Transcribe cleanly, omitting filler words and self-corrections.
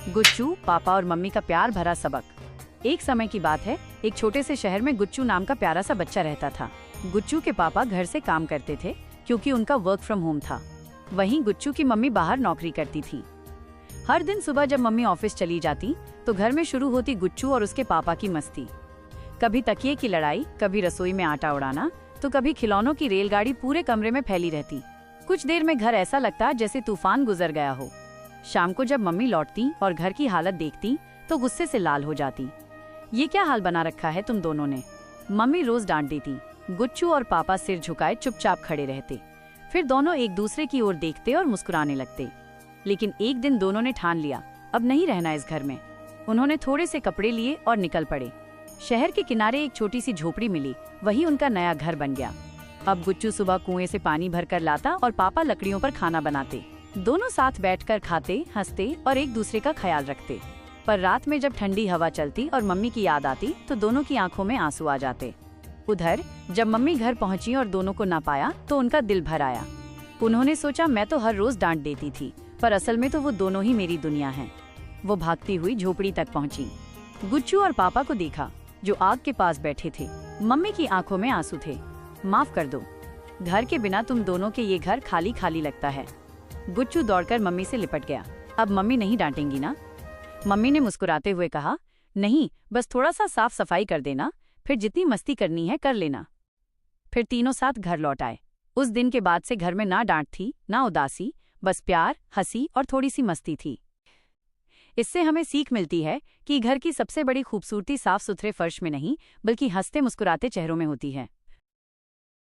गुच्चू, पापा और मम्मी का प्यार भरा सबक। एक समय की बात है, एक छोटे से शहर में गुच्चू नाम का प्यारा सा बच्चा रहता था। गुच्चू के पापा घर से काम करते थे क्योंकि उनका वर्क फ्रॉम होम था। वहीं गुच्चू की मम्मी बाहर नौकरी करती थी। हर दिन सुबह जब मम्मी ऑफिस चली जाती तो घर में शुरू होती गुच्चू और उसके पापा की मस्ती। कभी तकिए की लड़ाई, कभी रसोई में आटा उड़ाना, तो कभी खिलौनों की रेलगाड़ी पूरे कमरे में फैली रहती। कुछ देर में घर ऐसा लगता जैसे तूफान गुजर गया हो। शाम को जब मम्मी लौटती और घर की हालत देखती तो गुस्से से लाल हो जाती। ये क्या हाल बना रखा है तुम दोनों ने? मम्मी रोज डांट देती। गुच्चू और पापा सिर झुकाए चुपचाप खड़े रहते। फिर दोनों एक दूसरे की ओर देखते और मुस्कुराने लगते। लेकिन एक दिन दोनों ने ठान लिया, अब नहीं रहना इस घर में। उन्होंने थोड़े से कपड़े लिए और निकल पड़े। शहर के किनारे एक छोटी सी झोपड़ी मिली, वही उनका नया घर बन गया। अब गुच्चू सुबह कुएं से पानी भरकर लाता और पापा लकड़ियों पर खाना बनाते। दोनों साथ बैठकर खाते, हंसते और एक दूसरे का ख्याल रखते। पर रात में जब ठंडी हवा चलती और मम्मी की याद आती तो दोनों की आंखों में आंसू आ जाते। उधर जब मम्मी घर पहुंची और दोनों को ना पाया तो उनका दिल भर आया। उन्होंने सोचा, मैं तो हर रोज डांट देती थी, पर असल में तो वो दोनों ही मेरी दुनिया हैं। वो भागती हुई झोपड़ी तक पहुंची। गुच्चू और पापा को देखा जो आग के पास बैठे थे। मम्मी की आंखों में आंसू थे। माफ कर दो, घर के बिना तुम दोनों के ये घर खाली खाली लगता है। गुच्चू दौड़कर मम्मी से लिपट गया। अब मम्मी नहीं डांटेंगी ना? मम्मी ने मुस्कुराते हुए कहा, नहीं, बस थोड़ा सा साफ सफाई कर देना, फिर जितनी मस्ती करनी है कर लेना। फिर तीनों साथ घर लौट आए। उस दिन के बाद से घर में ना डांट थी, ना उदासी, बस प्यार, हंसी और थोड़ी सी मस्ती थी। इससे हमें सीख मिलती है कि घर की सबसे बड़ी खूबसूरती साफ सुथरे फर्श में नहीं, बल्कि हंसते मुस्कुराते चेहरों में होती है।